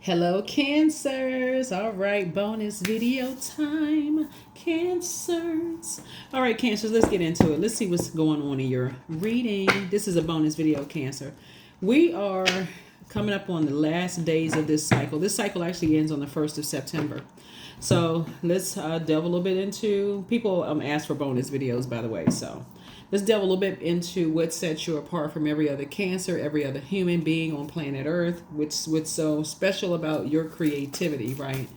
Hello, Cancers. All right, bonus video time, Cancers. All right, Cancers, let's get into it. Let's see what's going on in your reading. This is a bonus video, Cancer. We are coming up on the last days of this cycle. This cycle actually ends on the 1st of September. So let's delve a little bit into, people ask for bonus videos, by the way, so let's delve a little bit into what sets you apart from every other Cancer, every other human being on planet Earth. What's so special about your creativity, right?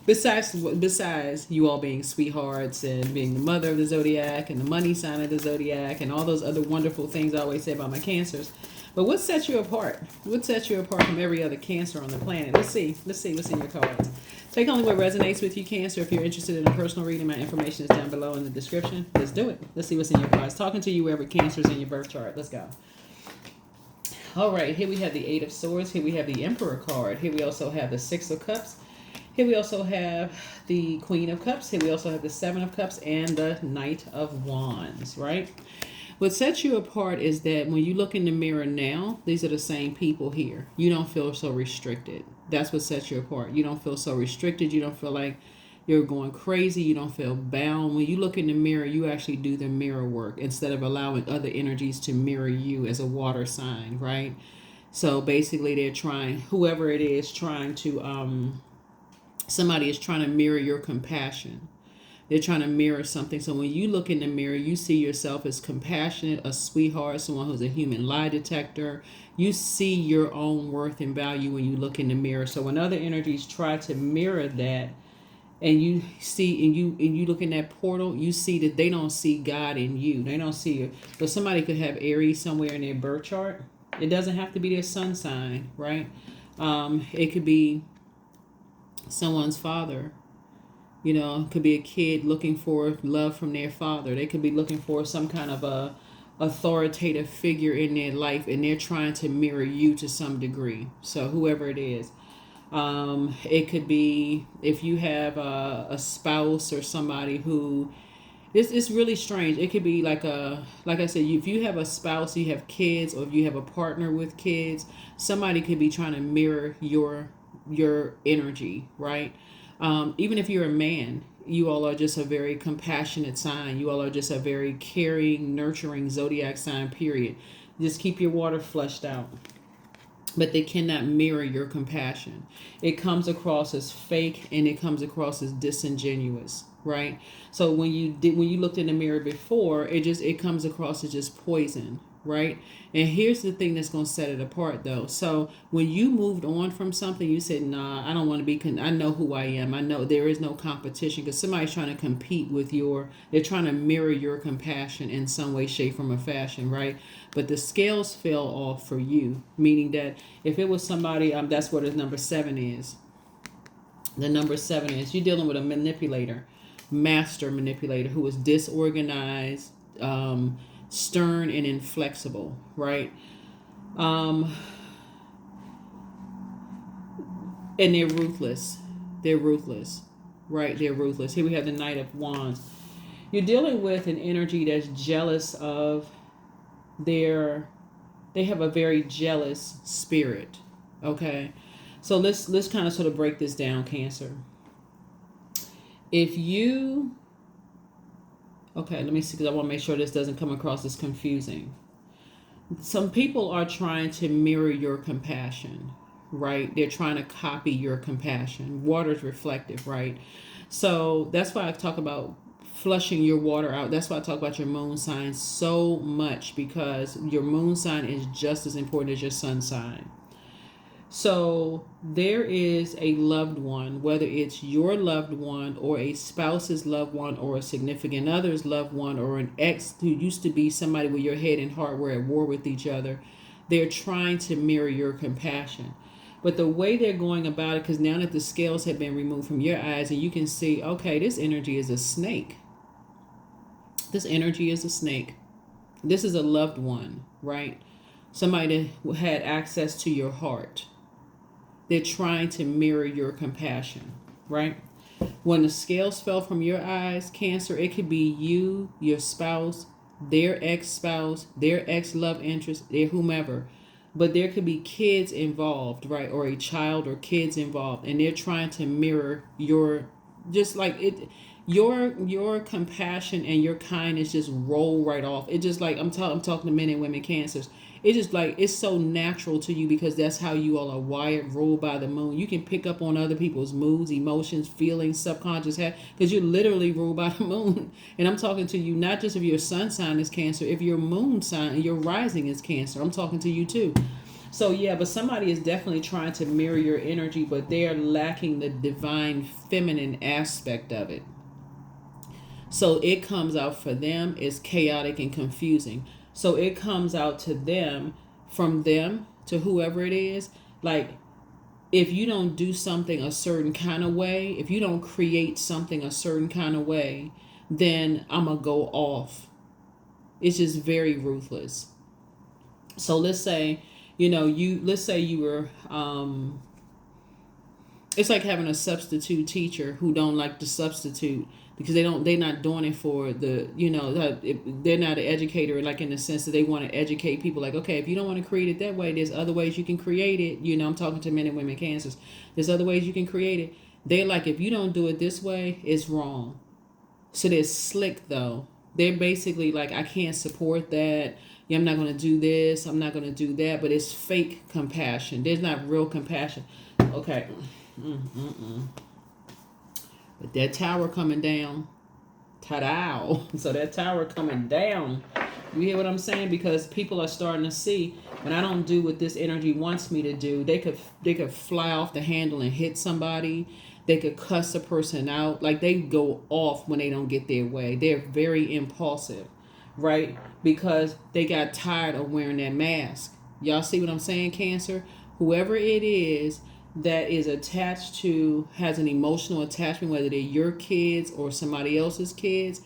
Besides you all being sweethearts and being the mother of the zodiac and the money sign of the zodiac and all those other wonderful things I always say about my Cancers. But what sets you apart? What sets you apart from every other Cancer on the planet? Let's see what's in your cards. Take only what resonates with you, Cancer. If you're interested in a personal reading, my information is down below in the description. Let's do it. Let's see what's in your cards. Talking to you wherever Cancer's in your birth chart. Let's go. All right, here we have the Eight of Swords. Here we have the Emperor card. Here we also have the Six of Cups. Here we also have the Queen of Cups. Here we also have the Seven of Cups and the Knight of Wands, right? What sets you apart is that when you look in the mirror now, these are the same people here. You don't feel so restricted. That's what sets you apart. You don't feel so restricted. You don't feel like you're going crazy. You don't feel bound. When you look in the mirror, you actually do the mirror work instead of allowing other energies to mirror you as a water sign, right? So basically they're trying, whoever it is, trying to, somebody is trying to mirror your compassion. They're trying to mirror something. So when you look in the mirror, you see yourself as compassionate, a sweetheart, someone who's a human lie detector. You see your own worth and value when you look in the mirror. So when other energies try to mirror that, and you see, and you look in that portal, you see that they don't see God in you. They don't see you. But somebody could have Aries somewhere in their birth chart. It doesn't have to be their sun sign, right? It could be someone's father. You know, it could be a kid looking for love from their father. They could be looking for some kind of a authoritative figure in their life, and they're trying to mirror you to some degree. So whoever it is, it could be if you have a spouse or somebody who, it's really strange. It could be like I said, if you have a spouse, you have kids, or if you have a partner with kids, somebody could be trying to mirror your energy, right? Even if you're a man, you all are just a very compassionate sign. You all are just a very caring, nurturing zodiac sign, period. Just keep your water flushed out. But they cannot mirror your compassion. It comes across as fake, and it comes across as disingenuous, right? So when you looked in the mirror before, it comes across as just poison, right? And here's the thing that's going to set it apart, though. So when you moved on from something, you said, nah, I don't want to be, I know who I am. I know there is no competition, because somebody's trying to compete with they're trying to mirror your compassion in some way, shape, form, or fashion, right? But the scales fell off for you, meaning that if it was somebody, that's what his number 7 is. The number 7 is you're dealing with a manipulator, master manipulator, who is disorganized, stern and inflexible, right? And they're ruthless. They're ruthless, right? They're ruthless. Here we have the Knight of Wands. You're dealing with an energy that's jealous of they have a very jealous spirit, okay? So let's kind of sort of break this down, Cancer. Okay, let me see, because I want to make sure this doesn't come across as confusing. Some people are trying to mirror your compassion, right? They're trying to copy your compassion. Water is reflective, right? So that's why I talk about flushing your water out. That's why I talk about your moon sign so much, because your moon sign is just as important as your sun sign. So there is a loved one, whether it's your loved one or a spouse's loved one or a significant other's loved one or an ex who used to be somebody where your head and heart were at war with each other. They're trying to mirror your compassion. But the way they're going about it, because now that the scales have been removed from your eyes and you can see, okay, this energy is a snake. This energy is a snake. This is a loved one, right? Somebody that had access to your heart. They're trying to mirror your compassion, right? When the scales fell from your eyes, Cancer, it could be you, your spouse, their ex-spouse, their ex-love interest, their whomever. but there could be kids involved, right? Or a child or kids involved, and they're trying to mirror your, just like it, your compassion and your kindness just roll right off. It just like I'm talking to men and women cancers. It's just like it's so natural to you because that's how you all are wired, ruled by the moon. You can pick up on other people's moods, emotions, feelings, subconscious, because you're literally ruled by the moon. And I'm talking to you not just if your sun sign is Cancer, if your moon sign and your rising is Cancer. I'm talking to you too. So yeah, but somebody is definitely trying to mirror your energy, but they are lacking the divine feminine aspect of it. So it comes out for them as chaotic and confusing. So it comes out to them, from them to whoever it is, like if you don't do something a certain kind of way, if you don't create something a certain kind of way, then I'm going to go off. It's just very ruthless. So let's say, let's say you were, it's like having a substitute teacher who don't like the substitute because they're not doing it for the, they're not an educator, like in the sense that they want to educate people, like, okay, if you don't want to create it that way, there's other ways you can create it. I'm talking to men and women cancers. There's other ways you can create it. They're like, if you don't do it this way, it's wrong. So they're slick though. They're basically like, I can't support that. Yeah, I'm not going to do this. I'm not going to do that. But it's fake compassion. There's not real compassion. Okay. But that tower coming down. Ta-da! So that tower coming down. You hear what I'm saying? Because people are starting to see when I don't do what this energy wants me to do, they could fly off the handle and hit somebody. They could cuss a person out. Like they go off when they don't get their way. They're very impulsive, right? Because they got tired of wearing that mask. Y'all see what I'm saying, Cancer? Whoever it is that is attached to, has an emotional attachment, whether they're your kids or somebody else's kids,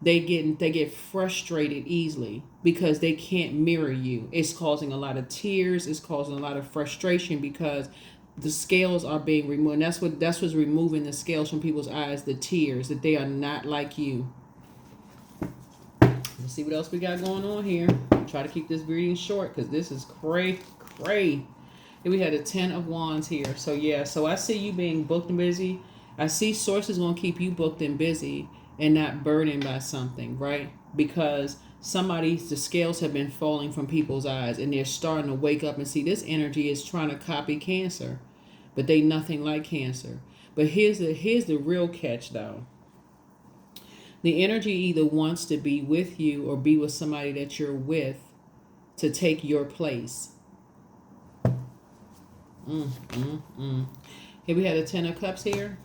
they get frustrated easily because they can't mirror you. It's causing a lot of tears. It's causing a lot of frustration because the scales are being removed. And that's what's removing the scales from people's eyes, the tears, that they are not like you. Let's see what else we got going on here. I'll try to keep this reading short because this is cray. We had a 10 of Wands here. So yeah, so I see you being booked and busy. I see sources going to keep you booked and busy and not burdened by something, right? Because the scales have been falling from people's eyes and they're starting to wake up and see this energy is trying to copy Cancer, but they nothing like Cancer. But here's the real catch though. The energy either wants to be with you or be with somebody that you're with to take your place. Here we had a 10 of Cups here.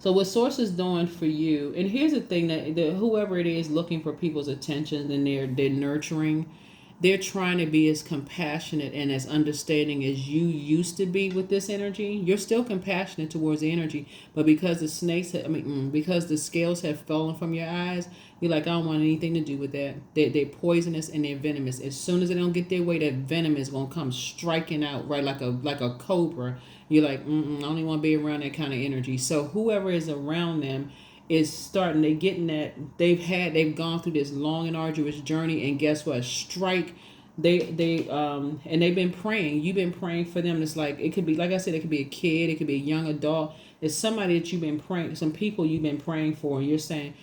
So what Source is doing for you, and here's the thing, that whoever it is looking for people's attention and they're nurturing, they're trying to be as compassionate and as understanding as you used to be with this energy. You're still compassionate towards the energy, but because because the scales have fallen from your eyes, you're like, I don't want anything to do with that. They're poisonous and they're venomous. As soon as they don't get their way, that venom is gonna come striking out, right, like a cobra. You're like, I don't even want to be around that kind of energy. So whoever is around them is starting, they getting that they've gone through this long and arduous journey, and guess what? Strike. And they've been praying. You've been praying for them. It's like, it could be, like I said, it could be a kid, it could be a young adult. It's somebody that you've been praying, some people you've been praying for, and you're saying,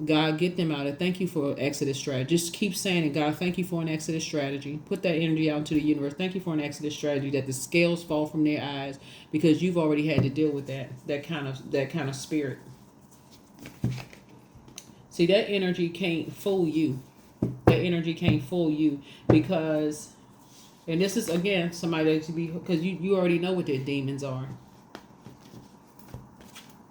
God, get them out. And thank you for exodus strategy. Just keep saying it. God, thank you for an exodus strategy. Put that energy out into the universe. Thank you for an exodus strategy, that the scales fall from their eyes, because you've already had to deal with that kind of spirit. See, that energy can't fool you. That energy can't fool you because, and this is again somebody that should be, because you already know what their demons are.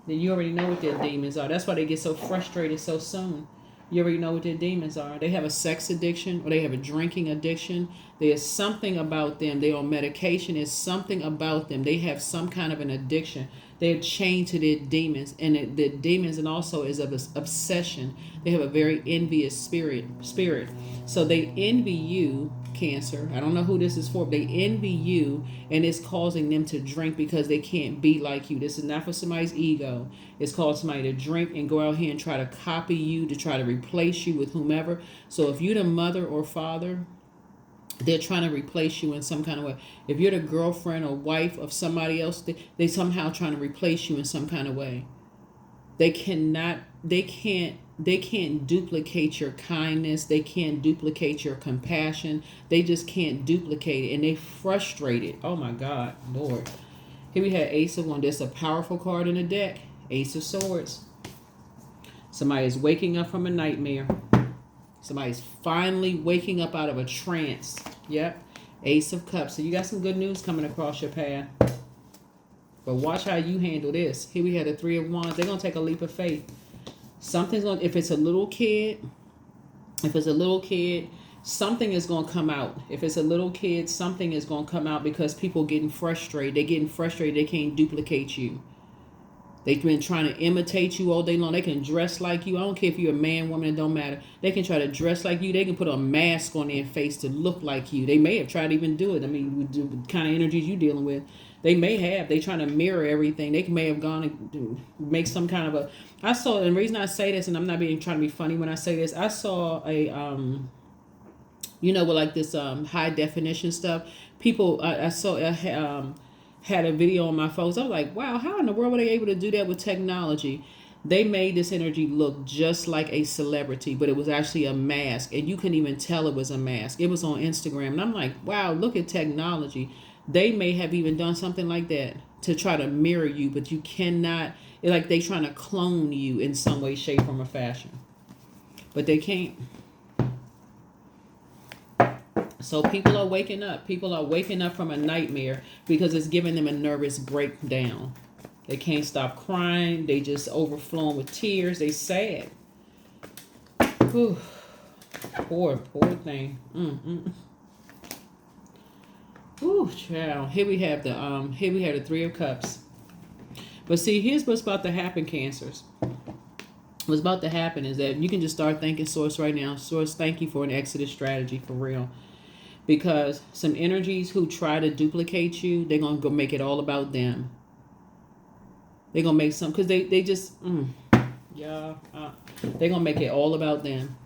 Then you already know what their demons are. That's why they get so frustrated so soon. You already know what their demons are. They have a sex addiction or they have a drinking addiction. There's something about them. They're on medication. There's something about them. They have some kind of an addiction. They're chained to their demons. And the demons and also is of obsession. They have a very envious spirit. So they envy you, Cancer. I don't know who this is for, but they envy you, and it's causing them to drink because they can't be like you. This is not for somebody's ego. It's called somebody to drink and go out here and try to copy you, to try to replace you with whomever. So if you're the mother or father They're trying to replace you in some kind of way. If you're the girlfriend or wife of somebody else, they somehow trying to replace you in some kind of way. They cannot, they can't duplicate your kindness. They can't duplicate your compassion. They just can't duplicate it. And they frustrated. Oh my God, Lord. Here we have Ace of Wands. There's a powerful card in the deck. Ace of Swords. Somebody is waking up from a nightmare. Somebody's finally waking up out of a trance. Yep. Ace of Cups. So you got some good news coming across your path. But watch how you handle this. Here we have the Three of Wands. They're going to take a leap of faith. Something's going to, if it's a little kid, something is going to come out. If it's a little kid, something is going to come out because people getting frustrated. They're getting frustrated. They can't duplicate you. They've been trying to imitate you all day long. They can dress like you. I don't care if you're a man, woman, it don't matter. They can try to dress like you. They can put a mask on their face to look like you. They may have tried to even do it. I mean, with the kind of energies you're dealing with. They may have. They trying to mirror everything. They may have gone and make some kind of a... I saw, and the reason I say this, and I'm not being trying to be funny when I say this, I saw a, with like this high definition stuff. People, I saw... had a video on my phone. So I was like, wow, how in the world were they able to do that with technology? They made this energy look just like a celebrity, but it was actually a mask. And you couldn't even tell it was a mask. It was on Instagram. And I'm like, wow, look at technology. They may have even done something like that to try to mirror you, but you cannot, like they trying to clone you in some way, shape, form, or fashion. But they can't. So people are waking up. People are waking up from a nightmare because it's giving them a nervous breakdown. They can't stop crying. They just overflowing with tears. They sad. Whew. Poor thing. Ooh, child. Here we have the Three of Cups. But see, here's what's about to happen, Cancers. What's about to happen is that you can just start thanking Source right now. Source, thank you for an exodus strategy for real. Because some energies who try to duplicate you, they're going to go make it all about them. They're going to make some, because they just, they're going to make it all about them.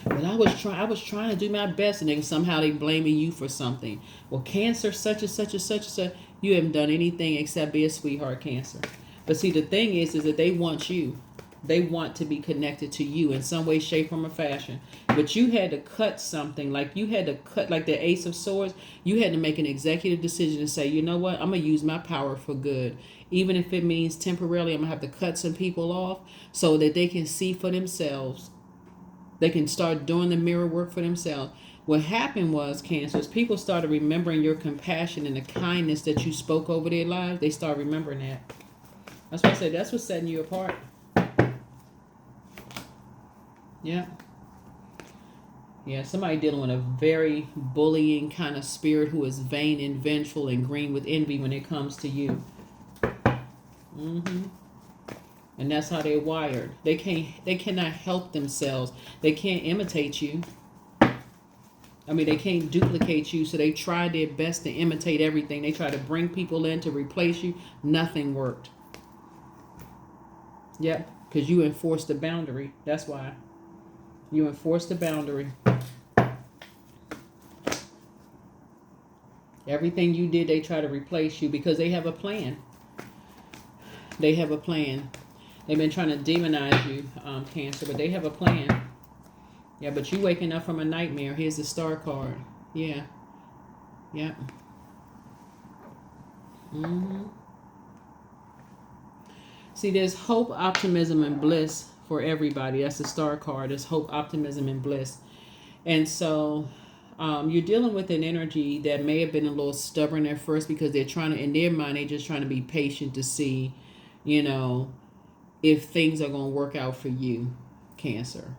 But I was trying to do my best, and then somehow they blaming you for something. Well, Cancer, such and such and such and such. You haven't done anything except be a sweetheart, Cancer. But see, the thing is that they want you. They want to be connected to you in some way, shape, form, or fashion. But you had to cut something. Like you had to cut, like the Ace of Swords. You had to make an executive decision and say, you know what? I'm going to use my power for good. Even if it means temporarily, I'm going to have to cut some people off so that they can see for themselves. They can start doing the mirror work for themselves. What happened was, Cancers, people started remembering your compassion and the kindness that you spoke over their lives. They start remembering that. That's why I said that's what's setting you apart. Yeah, somebody dealing with a very bullying kind of spirit who is vain and vengeful and green with envy when it comes to you. And that's how they're wired. They cannot help themselves. They can't imitate you. I mean, they can't duplicate you, so they try their best to imitate everything. They try to bring people in to replace you. Nothing worked. Yep, because you enforced the boundary. That's why. You enforced the boundary. Everything you did, they try to replace you because they have a plan. They have a plan. They've been trying to demonize you, Cancer, but they have a plan. Yeah, but you waking up from a nightmare. Here's the Star card. Yeah. See, there's hope, optimism, and bliss for everybody. That's the Star card. There's hope, optimism, and bliss. And so you're dealing with an energy that may have been a little stubborn at first because they're trying to, in their mind, they're just trying to be patient to see, if things are going to work out for you, Cancer.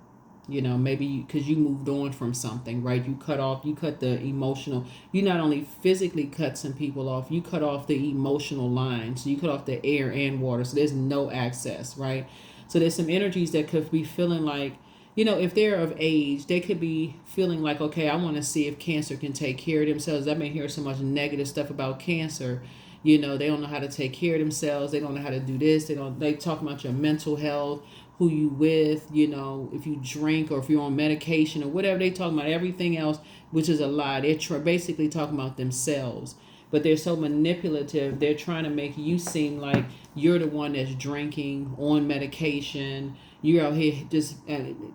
Maybe because you moved on from something, right? You cut the emotional, you not only physically cut some people off, you cut off the emotional line. So you cut off the air and water. So there's no access, right? So there's some energies that could be feeling like, if they're of age, they could be feeling like, okay, I want to see if Cancer can take care of themselves. I've been hearing so much negative stuff about Cancer. They don't know how to take care of themselves. They don't know how to do this. They talk about your mental health, who you with, you know, if you drink or if you're on medication or whatever. They talking about everything else, which is a lie. They're basically talking about themselves. But they're so manipulative. They're trying to make you seem like you're the one that's drinking, on medication. You're out here just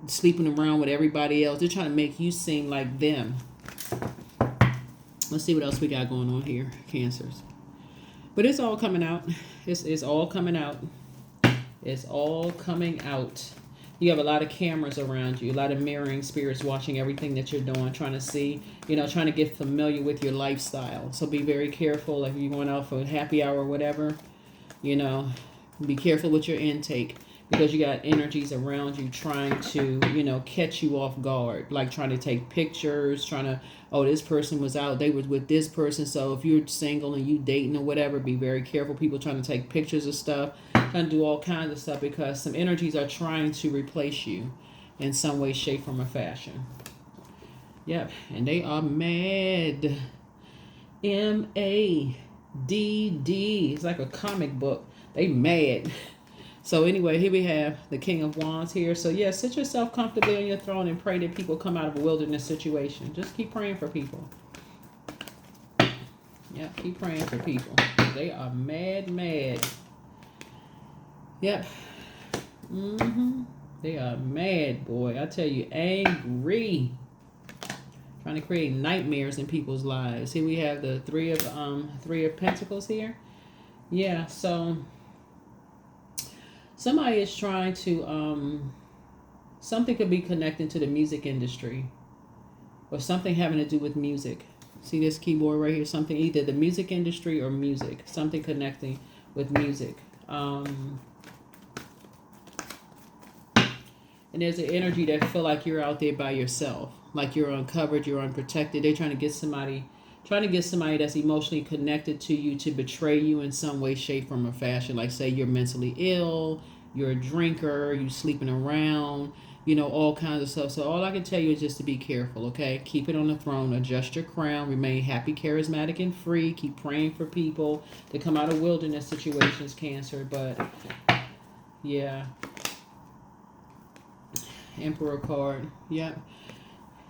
sleeping around with everybody else. They're trying to make you seem like them. Let's see what else we got going on here, Cancers. But it's all coming out. It's all coming out. It's all coming out. You have a lot of cameras around you, a lot of mirroring spirits watching everything that you're doing, trying to see, you know, trying to get familiar with your lifestyle. So be very careful. Like if you're going out for a happy hour or whatever, you know, be careful with your intake, because you got energies around you trying to, you know, catch you off guard, like trying to take pictures, trying to, oh, this person was out, they was with this person. So if you're single and you dating or whatever, be very careful. People trying to take pictures of stuff, trying to do all kinds of stuff, because some energies are trying to replace you in some way, shape, form, or fashion. Yep, and they are mad. MADD. It's like a comic book. They mad. So anyway, here we have the King of Wands here. So yeah, sit yourself comfortably on your throne and pray that people come out of a wilderness situation. Just keep praying for people. Yeah, keep praying for people. They are mad. Yep. They are mad, boy. I tell you, angry. Trying to create nightmares in people's lives. Here we have the Three of Pentacles here. Yeah, so somebody is trying to, something could be connected to the music industry or something having to do with music. See this keyboard right here? Something, either the music industry or music. Something connecting with music. And there's an energy that feel like you're out there by yourself. Like you're uncovered, you're unprotected. They're trying to get somebody that's emotionally connected to you to betray you in some way, shape, form, or fashion. Like say you're mentally ill, you're a drinker, you sleeping around, you know, all kinds of stuff. So all I can tell you is just to be careful, okay? Keep it on the throne, adjust your crown, remain happy, charismatic, and free. Keep praying for people to come out of wilderness situations, Cancer. But yeah, Emperor card. Yep.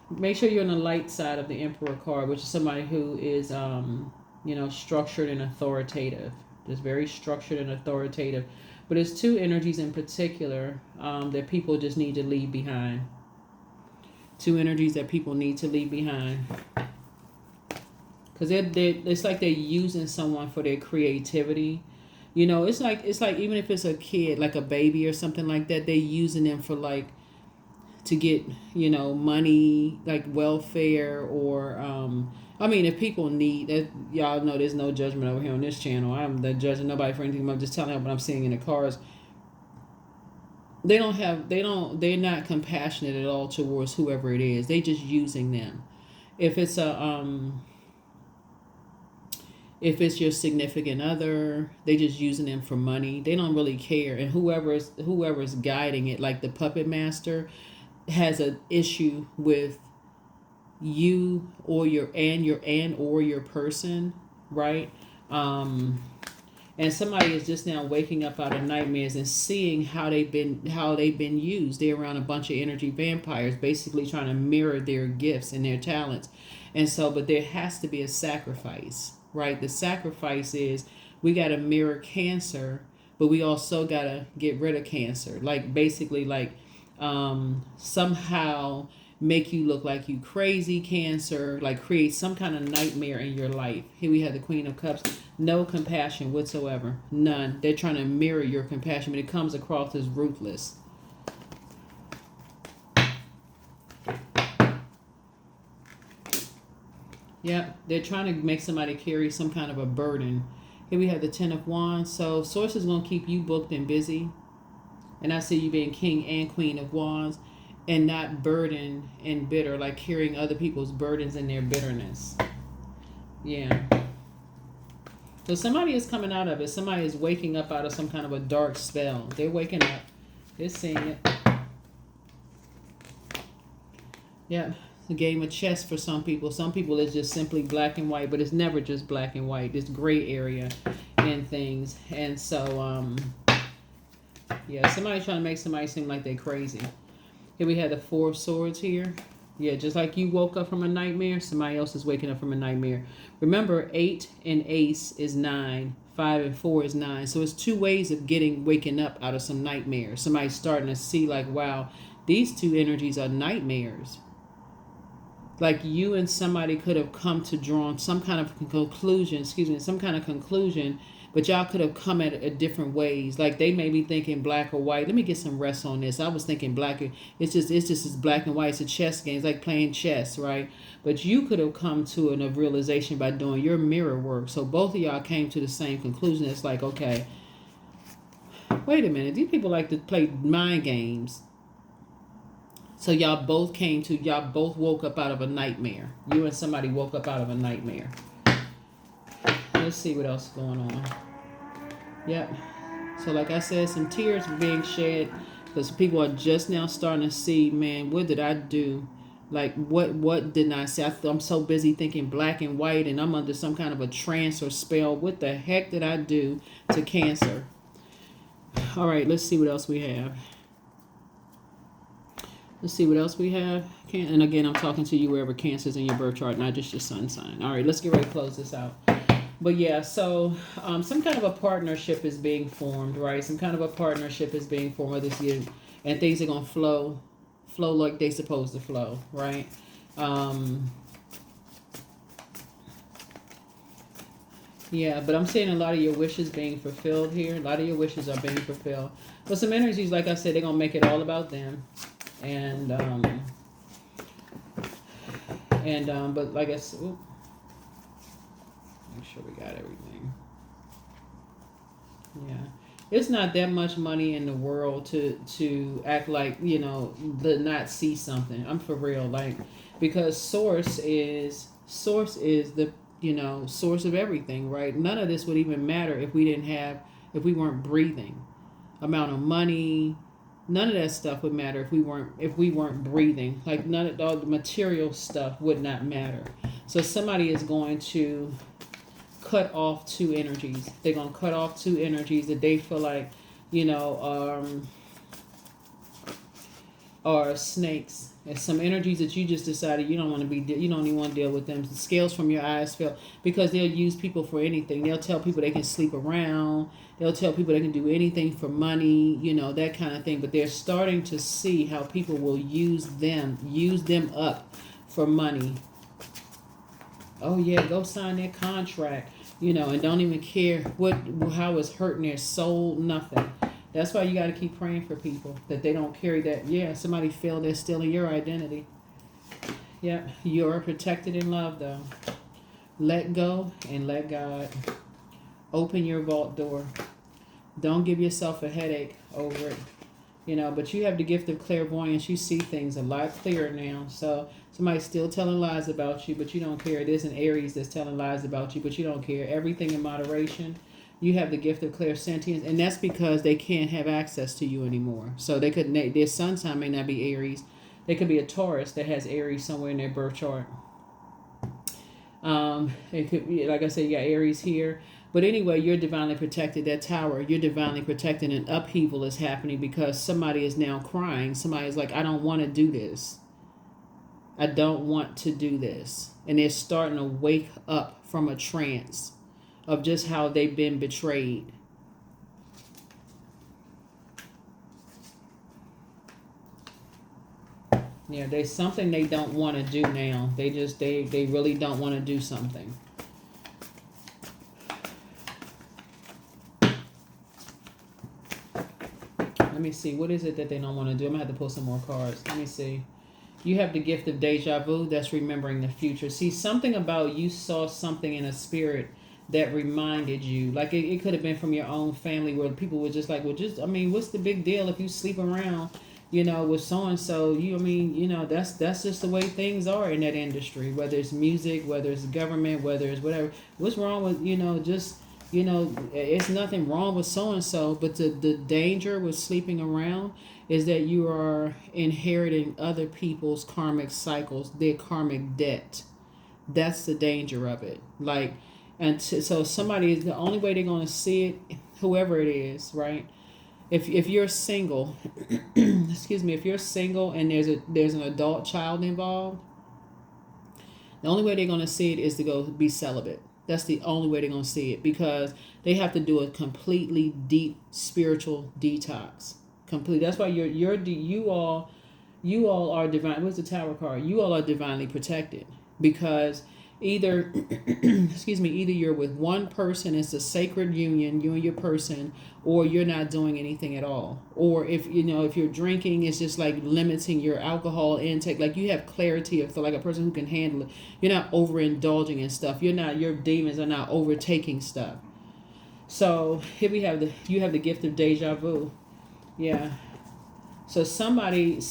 Make sure you're on the light side of the Emperor card, which is somebody who is, you know, structured and authoritative. Just very structured and authoritative. But there's two energies in particular that people just need to leave behind. Two energies that people need to leave behind. Because it's like they're using someone for their creativity. You know, it's like even if it's a kid, like a baby or something like that, they're using them for like, to get, you know, money, like welfare, or I mean, if people need that, y'all know there's no judgment over here on this channel. I'm not judging nobody for anything. I'm just telling you what I'm seeing in the cards. They're not compassionate at all towards whoever it is. They just using them. If it's your significant other, they just using them for money. They don't really care. And whoever's guiding it, like the puppet master, has an issue with you or your person, right? And somebody is just now waking up out of nightmares and seeing how they've been used. They're around a bunch of energy vampires, basically trying to mirror their gifts and their talents. And so, but there has to be a sacrifice, right? The sacrifice is we got to mirror Cancer, but we also got to get rid of Cancer. Like basically like somehow make you look like you crazy, Cancer, like create some kind of nightmare in your life. Here we have the Queen of Cups. No compassion whatsoever. None. They're trying to mirror your compassion, but it comes across as ruthless. Yep. They're trying to make somebody carry some kind of a burden. Here we have the Ten of Wands. So Source is going to keep you booked and busy. And I see you being King and Queen of Wands, and not burdened and bitter, like carrying other people's burdens and their bitterness. Yeah. So somebody is coming out of it. Somebody is waking up out of some kind of a dark spell. They're waking up. They're seeing it. Yeah. It's a game of chess for some people. Some people it's just simply black and white, but it's never just black and white. It's gray area in things. And so, Yeah, somebody's trying to make somebody seem like they're crazy. Here we had the Four of Swords here. Yeah, just like you woke up from a nightmare, somebody else is waking up from a nightmare. Remember, 8 and ace is 9. 5 and 4 is 9. So it's two ways of waking up out of some nightmare. Somebody's starting to see like, wow, these two energies are nightmares. Like you and somebody could have come to draw some kind of conclusion, but y'all could have come at it different ways. Like they may be thinking black or white. Let me get some rest on this. I was thinking black. It's just as black and white. It's a chess game. It's like playing chess, right? But you could have come to a realization by doing your mirror work. So both of y'all came to the same conclusion. It's like, okay, wait a minute. These people like to play mind games. So y'all both woke up out of a nightmare. You and somebody woke up out of a nightmare. Let's see what else is going on. Yep. So like I said, some tears are being shed because people are just now starting to see, man, what did I do? Like, what didn't I say? I'm so busy thinking black and white and I'm under some kind of a trance or spell. What the heck did I do to Cancer? All right, let's see what else we have. Let's see what else we have. And again, I'm talking to you wherever Cancer's in your birth chart, not just your sun sign. All right, let's get ready to close this out. But yeah, so some kind of a partnership is being formed, right? Some kind of a partnership is being formed with this year, and things are gonna flow like they're supposed to flow, right? Yeah, but I'm seeing a lot of your wishes being fulfilled here. A lot of your wishes are being fulfilled. But some energies, like I said, they're gonna make it all about them. And but like I said, make sure we got everything. Yeah, it's not that much money in the world to act like, you know, to not see something. I'm for real, like, because source is the, you know, source of everything, right? None of this would even matter if we weren't breathing. Amount of money, none of that stuff would matter if we weren't breathing. Like none of all the material stuff would not matter. So somebody is going to cut off two energies. They're gonna cut off two energies that they feel like, you know, are snakes. And some energies that you just decided you don't want to be, you don't even want to deal with them. The scales from your eyes fell because they'll use people for anything. They'll tell people they can sleep around. They'll tell people they can do anything for money, you know, that kind of thing. But they're starting to see how people will use them up for money. Oh yeah, go sign their contract, you know, and don't even care how it's hurting their soul, nothing. That's why you got to keep praying for people, that they don't carry that. Yeah, somebody feel they're stealing your identity. Yeah, you're protected in love, though. Let go and let God. Open your vault door. Don't give yourself a headache over it. You know, but you have the gift of clairvoyance. You see things a lot clearer now. So somebody's still telling lies about you, but you don't care. It isn't Aries that's telling lies about you, but you don't care. Everything in moderation. You have the gift of clairsentience, and that's because they can't have access to you anymore. So they could, their sun sign may not be Aries. They could be a Taurus that has Aries somewhere in their birth chart. It could be, like I said, you got Aries here. But anyway, you're divinely protected. That tower, you're divinely protected, and upheaval is happening because somebody is now crying. Somebody is like, I don't want to do this. I don't want to do this. And they're starting to wake up from a trance of just how they've been betrayed. Yeah, there's something they don't want to do now. They really don't want to do something. Let me see. What is it that they don't want to do? I'm going to have to pull some more cards. Let me see. You have the gift of deja vu. That's remembering the future. See, something about you saw something in a spirit that reminded you. Like it could have been from your own family where people were just like, well, what's the big deal if you sleep around, you know, with so-and-so? That's just the way things are in that industry, whether it's music, whether it's government, whether it's whatever. What's wrong with, it's nothing wrong with so-and-so, but the danger with sleeping around is that you are inheriting other people's karmic cycles, their karmic debt. That's the danger of it. Like, so somebody is, the only way they're going to see it, whoever it is, right, if you're single, excuse me, if you're single and there's an adult child involved, the only way they're going to see it is to go be celibate. That's the only way they're going to see it, because they have to do a completely deep spiritual detox. Complete. That's why you all are divine. What's the Tower card? You all are divinely protected, because either excuse me, either you're with one person, it's a sacred union, you and your person, or you're not doing anything at all. Or if if you're drinking, it's just like limiting your alcohol intake. Like you have clarity of, like, a person who can handle it. You're not overindulging in stuff. Your demons are not overtaking stuff. So here we have you have the gift of deja vu. Yeah. So somebody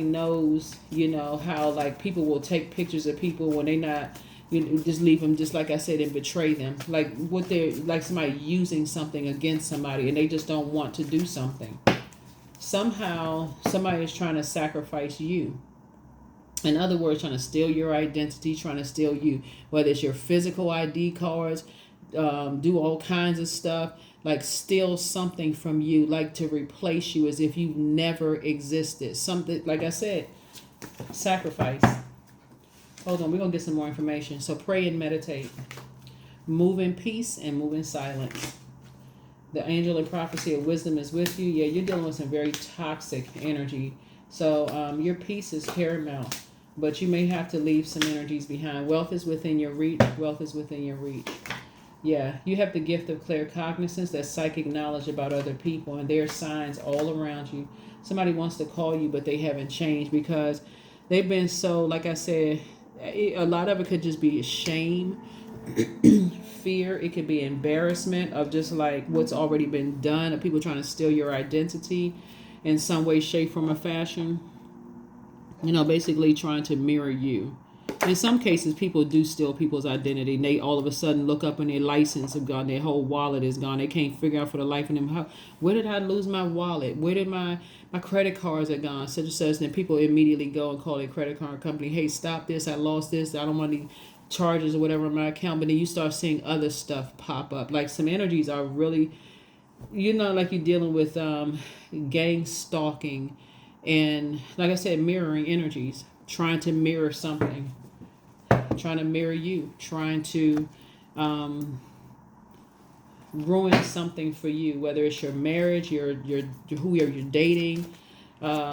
knows, how, like, people will take pictures of people when they not, just leave them, just like I said, and betray them. Like what they're, like somebody using something against somebody, and they just don't want to do something. Somehow somebody is trying to sacrifice you. In other words, trying to steal your identity, trying to steal you, whether it's your physical ID cards, do all kinds of stuff, like steal something from you, like to replace you as if you've never existed. Something, like I said, sacrifice. Hold on, we're going to get some more information. So pray and meditate. Move in peace and move in silence. The angel of prophecy of wisdom is with you. Yeah, you're dealing with some very toxic energy. So your peace is paramount, but you may have to leave some energies behind. Wealth is within your reach. Wealth is within your reach. Yeah, you have the gift of claircognizance, that's psychic knowledge about other people, and there are signs all around you. Somebody wants to call you, but they haven't changed because they've been so, like I said, a lot of it could just be shame, fear. It could be embarrassment of just like what's already been done, of people trying to steal your identity in some way, shape, form, or fashion. Basically trying to mirror you. In some cases, people do steal people's identity, and they all of a sudden look up and their license is gone, their whole wallet is gone. They can't figure out for the life of them, where did I lose my wallet? Where did my credit cards are gone? Such and such. And then people immediately go and call their credit card company, hey, stop this, I lost this, I don't want any charges or whatever on my account. But then you start seeing other stuff pop up. Like some energies are really, like you're dealing with gang stalking, and like I said, mirroring energies, trying to mirror something. Trying to mirror you, trying to ruin something for you, whether it's your marriage, your who you're dating, but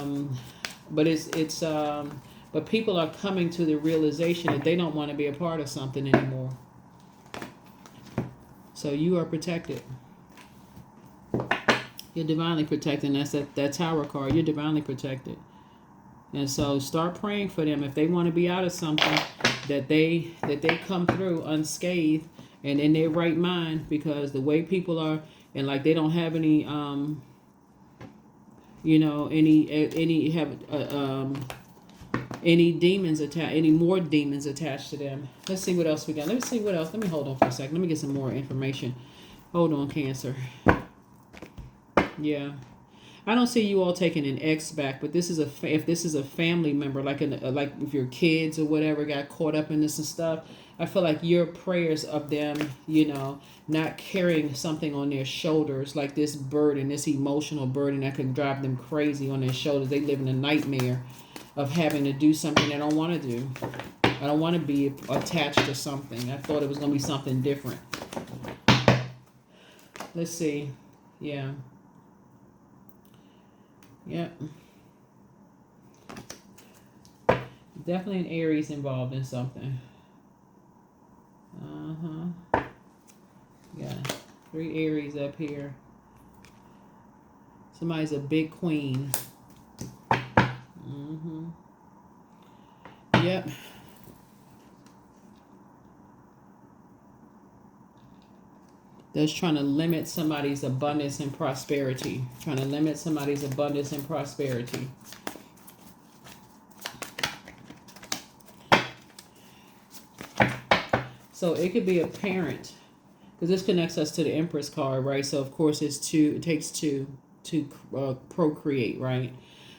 but people are coming to the realization that they don't want to be a part of something anymore. So you are protected. You're divinely protected. And that's that Tower card. You're divinely protected. And so start praying for them if they want to be out of something, that they come through unscathed and in their right mind, because the way people are, and like they don't have any any demons attached, any more demons attached to them. Let's see what else we got. Let me see what else. Let me hold on for a second. Let me get some more information. Hold on, Cancer. Yeah. I don't see you all taking an ex back, but this is if this is a family member, like like if your kids or whatever got caught up in this and stuff, I feel like your prayers of them, not carrying something on their shoulders, like this burden, this emotional burden that could drive them crazy on their shoulders. They live in a nightmare of having to do something they don't want to do. I don't want to be attached to something. I thought it was going to be something different. Let's see. Yeah. Yep. Definitely an Aries involved in something. Yeah. 3 Aries up here. Somebody's a big queen. Yep. That's trying to limit somebody's abundance and prosperity. Trying to limit somebody's abundance and prosperity. So it could be a parent, because this connects us to the Empress card, right? So of course it takes two to procreate, right?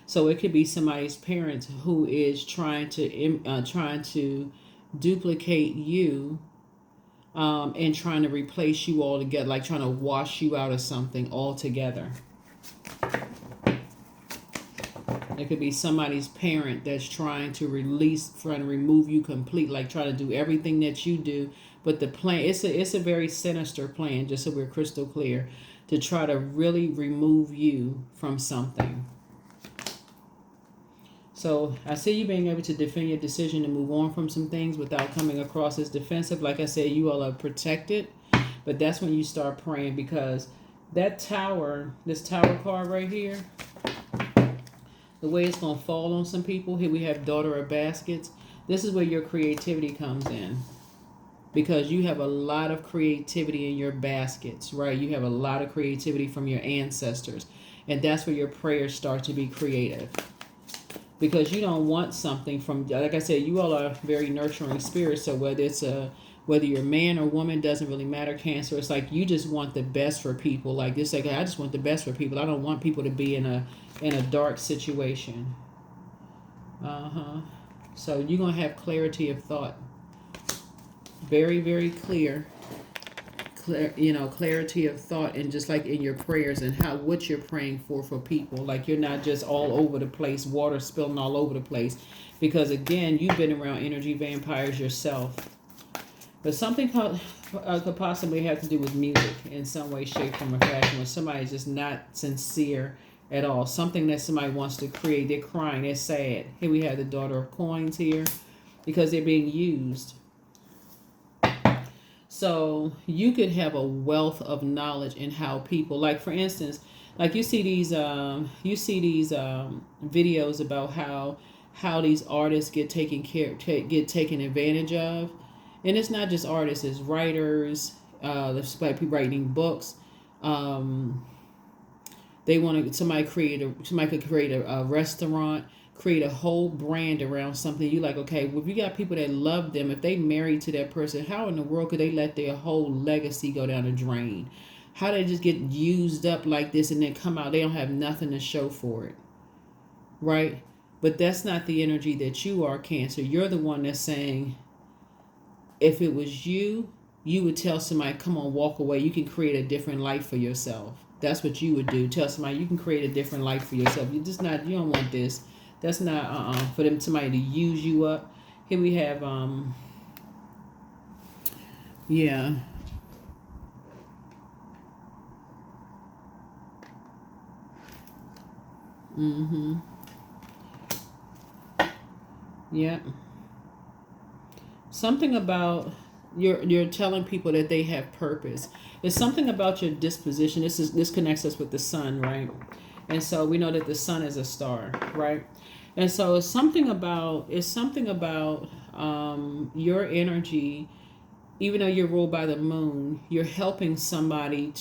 So it could be somebody's parent who is trying to duplicate you. And trying to replace you all together, like trying to wash you out of something altogether. It could be somebody's parent that's trying to remove you complete, like try to do everything that you do. But the plan, it's a very sinister plan, just so we're crystal clear, to try to really remove you from something. So I see you being able to defend your decision to move on from some things without coming across as defensive. Like I said, you all are protected, but that's when you start praying, because that tower, this tower card right here, the way it's going to fall on some people, here we have Daughter of Baskets. This is where your creativity comes in, because you have a lot of creativity in your baskets, right? You have a lot of creativity from your ancestors, and that's where your prayers start to be creative. Because you don't want something from, like I said, you all are very nurturing spirits. So whether you're a man or woman, doesn't really matter, Cancer. It's like you just want the best for people. Like this, like I just want the best for people. I don't want people to be in a dark situation. So you're gonna have clarity of thought. Very, very clear, clarity of thought, and just like in your prayers and what you're praying for people. Like you're not just all over the place, water spilling all over the place, because again, you've been around energy vampires yourself. But something could possibly have to do with music in some way, shape, form, or fashion, when somebody's just not sincere at all. Something that somebody wants to create, they're crying, they're sad. Here we have the Daughter of Coins here, because they're being used. So you could have a wealth of knowledge in how people, like for instance, like you see these videos about how these artists get taken advantage of, and it's not just artists, it's writers, people writing books. They want to somebody could create a restaurant, create a whole brand around something. You like, okay, well, if you got people that love them, if they married to that person, how in the world could they let their whole legacy go down the drain? How they just get used up like this and then come out, they don't have nothing to show for it, right? But that's not the energy that you are, Cancer. You're the one that's saying, if it was you, you would tell somebody, come on, walk away. You can create a different life for yourself. That's what you would do. Tell somebody you can create a different life for yourself. You don't want this. That's not for somebody to use you up. Here we have yeah. Yeah. Something about you're telling people that they have purpose. It's something about your disposition. This connects us with the sun, right? And so we know that the sun is a star, right? And so it's something about your energy. Even though you're ruled by the moon, you're helping somebody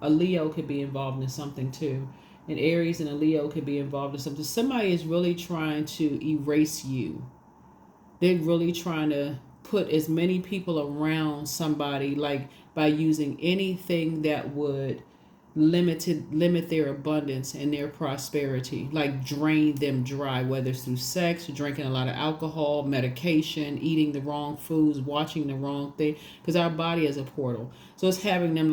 a Leo could be involved in something too. An Aries and a Leo could be involved in something. Somebody is really trying to erase you. They're really trying to put as many people around somebody, like by using anything that would limit their abundance and their prosperity, like drain them dry, whether it's through sex, drinking a lot of alcohol, medication, eating the wrong foods, watching the wrong thing, because our body is a portal. So it's having them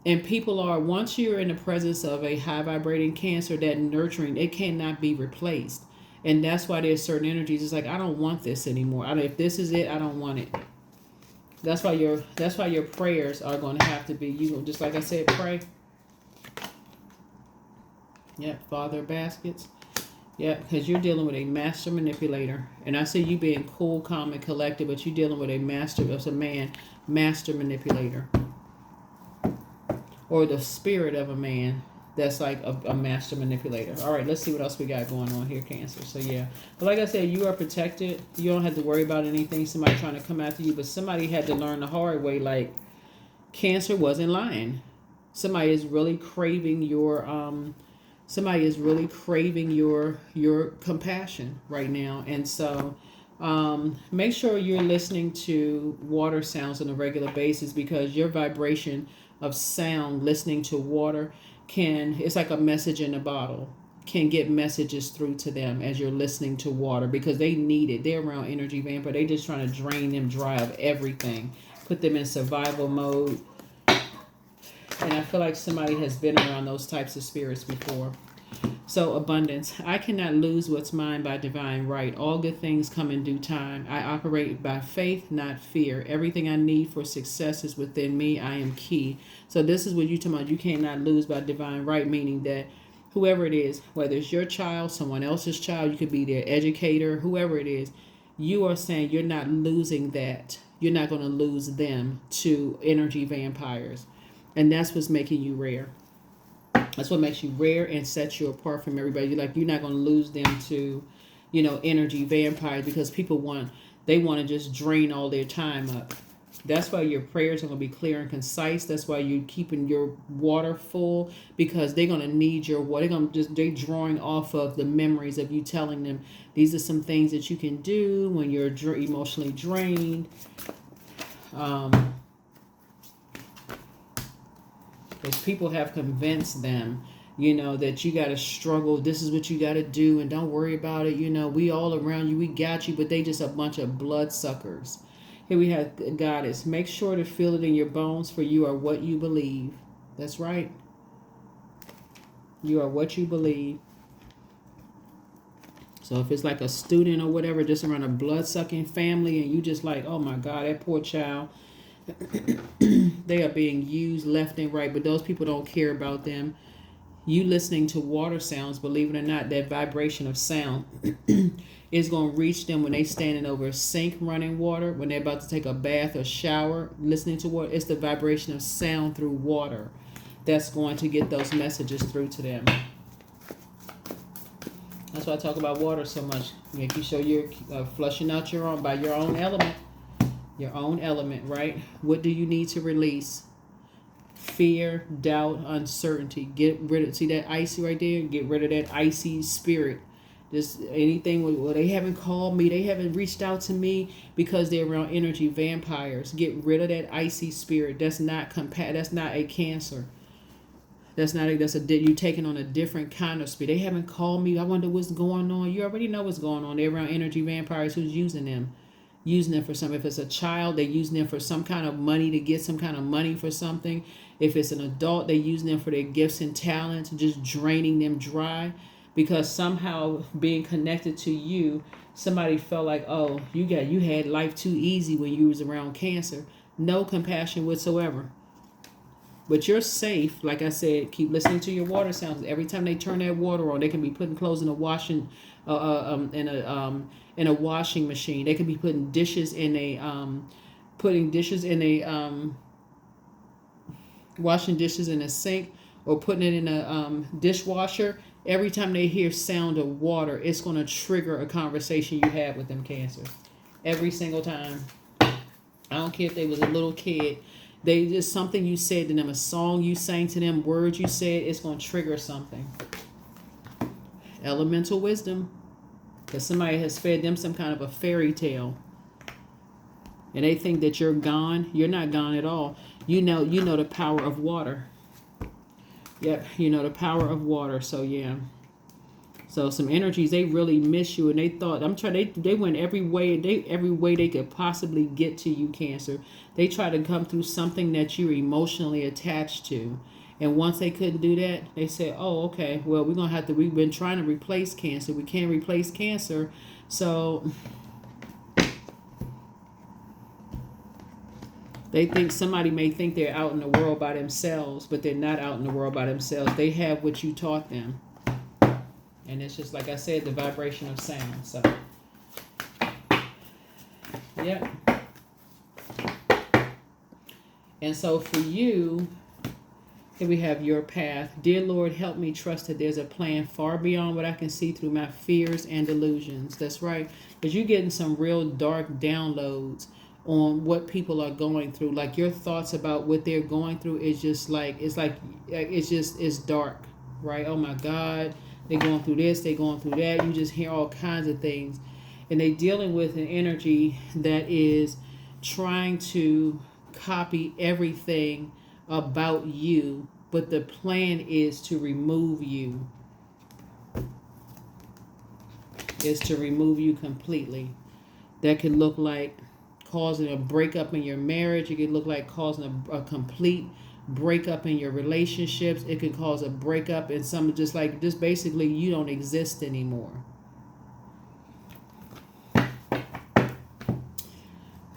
and people are, once you're in the presence of a high vibrating Cancer, that nurturing, it cannot be replaced. And that's why there's certain energies, it's like, I don't want this anymore. If this is it, I don't want it. That's why your prayers are going to have to be, just like I said, pray. Yeah, Father of Baskets. Yeah, because you're dealing with a master manipulator. And I see you being cool, calm, and collected, but you're dealing with a master manipulator. Or the spirit of a man that's like a master manipulator. All right, let's see what else we got going on here, Cancer. So yeah, but like I said, you are protected. You don't have to worry about anything, somebody trying to come after you, but somebody had to learn the hard way, like Cancer wasn't lying. Somebody is really craving your your compassion right now. And so make sure you're listening to water sounds on a regular basis, because your vibration of sound, listening to water, it's like a message in a bottle, can get messages through to them as you're listening to water, because they need it. They're around energy vampire. They just trying to drain them dry of everything, put them in survival mode. And I feel like somebody has been around those types of spirits before. So abundance. I cannot lose what's mine by divine right. All good things come in due time. I operate by faith, not fear. Everything I need for success is within me. I am key. So this is what you talking about. You cannot lose by divine right, meaning that whoever it is, whether it's your child, someone else's child, you could be their educator, whoever it is, you are saying you're not losing that. You're not going to lose them to energy vampires. And that's what's making you rare. That's what makes you rare and sets you apart from everybody. You're not going to lose them to, energy vampires, because they want to just drain all their time up. That's why your prayers are going to be clear and concise. That's why you're keeping your water full, because they're going to need your water. They're drawing off of the memories of you telling them these are some things that you can do when you're emotionally drained. Because people have convinced them, that you got to struggle. This is what you got to do, and don't worry about it. We all around you. We got you, but they just a bunch of bloodsuckers. Here we have Goddess. Make sure to feel it in your bones, for you are what you believe. That's right. You are what you believe. So if it's like a student or whatever, just around a blood-sucking family, and you just like, oh my God, that poor child. They are being used left and right, but those people don't care about them. You listening to water sounds, believe it or not, that vibration of sound is going to reach them when they standing over a sink running water, when they're about to take a bath or shower, listening to water. It's the vibration of sound through water that's going to get those messages through to them. That's why I talk about water so much. Make you sure you're flushing out your own by your own element. Your own element, right? What do you need to release? Fear, doubt, uncertainty. Get rid of, see that icy right there? Get rid of that icy spirit. Just anything, well, they haven't called me, they haven't reached out to me, because they're around energy vampires. Get rid of that icy spirit. That's not that's not a Cancer. That's you taking on a different kind of spirit. They haven't called me. I wonder what's going on. You already know what's going on. They're around energy vampires. Who's using them? Using them for something. If it's a child, they're using them for some kind of money, to get some kind of money for something. If it's an adult, they're using them for their gifts and talents, just draining them dry, because somehow being connected to you, somebody felt like, oh, you had life too easy when you was around Cancer. No compassion whatsoever. But you're safe. Like I said, keep listening to your water sounds. Every time they turn that water on, they can be putting clothes in a washing in a washing machine. They could be putting dishes in a washing dishes in a sink, or putting it in a dishwasher. Every time they hear sound of water, it's going to trigger a conversation you have with them, Cancer. Every single time. I don't care if they was a little kid. They just something you said to them, a song you sang to them, words you said, it's going to trigger something. Elemental wisdom. Because somebody has fed them some kind of a fairy tale. And they think that you're gone. You're not gone at all. You know the power of water. Yep, you know the power of water. So yeah. So some energies, they really miss you, and they thought, they went every way they could possibly get to you, Cancer. They tried to come through something that you're emotionally attached to. And once they couldn't do that, they said, oh, okay, well, we've been trying to replace Cancer. We can't replace Cancer. So they think somebody may think they're out in the world by themselves, but they're not out in the world by themselves. They have what you taught them. And it's just, like I said, the vibration of sound. So, yep. And so for you, here we have your path. Dear Lord, help me trust that there's a plan far beyond what I can see through my fears and delusions. That's right. Because you're getting some real dark downloads on what people are going through. Like your thoughts about what they're going through is just like, it's dark, right? Oh my God. They're going through this, they're going through that. You just hear all kinds of things. And they're dealing with an energy that is trying to copy everything about you, but the plan is to remove you. Is to remove you completely. That could look like causing a breakup in your marriage. It could look like causing a complete breakup in your relationships. It could cause a breakup in some, just basically you don't exist anymore.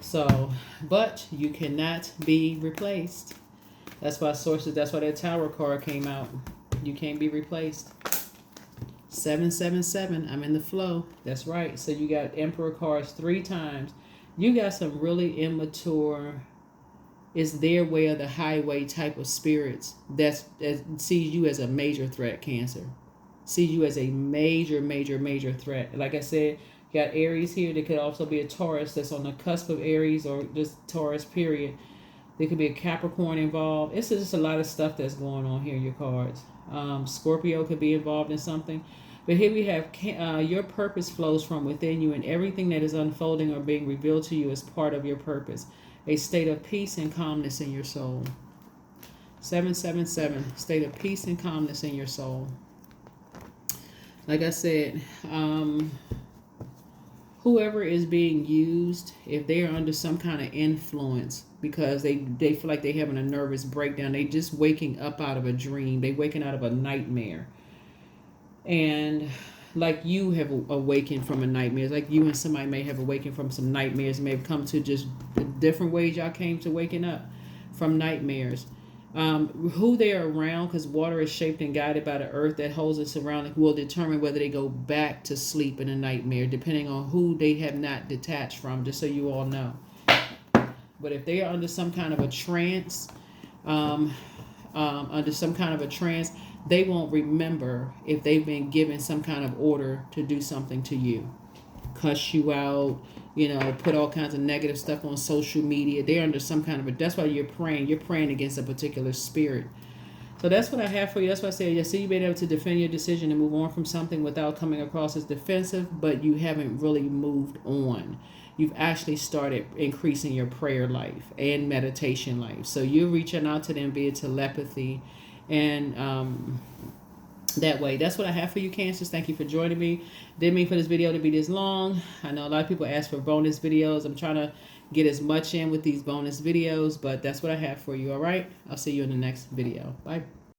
So, but you cannot be replaced. That's why that's why that Tower card came out. You can't be replaced. 777, I'm in the flow. That's right. So you got Emperor cards 3 times. You got some really immature, it's their way or the highway type of spirits that sees you as a major threat, Cancer. Sees you as a major, major, major threat. Like I said, you got Aries here. There could also be a Taurus that's on the cusp of Aries or just Taurus, period. There could be a Capricorn involved. It's just a lot of stuff that's going on here, your cards. Scorpio could be involved in something. But here we have your purpose flows from within you, and everything that is unfolding or being revealed to you is part of your purpose. A state of peace and calmness in your soul. 777, state of peace and calmness in your soul. Like I said, whoever is being used, if they are under some kind of influence, because they feel like they're having a nervous breakdown, they just waking up out of a dream, they waking out of a nightmare. And like you have awakened from a nightmare, it's like you and somebody may have awakened from some nightmares, may have come to just different ways y'all came to waking up from nightmares. Who they are around, because water is shaped and guided by the earth that holds us around, will determine whether they go back to sleep in a nightmare, depending on who they have not detached from, just so you all know. But if they are under some kind of a trance, they won't remember if they've been given some kind of order to do something to you. Cuss you out, put all kinds of negative stuff on social media. They're under some kind of that's why you're praying. You're praying against a particular spirit. So that's what I have for you. That's why I say, see, you've been able to defend your decision and move on from something without coming across as defensive, but you haven't really moved on. You've actually started increasing your prayer life and meditation life. So you're reaching out to them via telepathy, and that way. That's what I have for you, Cancers. Thank you for joining me. Didn't mean for this video to be this long. I know a lot of people ask for bonus videos. I'm trying to get as much in with these bonus videos, but that's what I have for you. All right, I'll see you in the next video. Bye.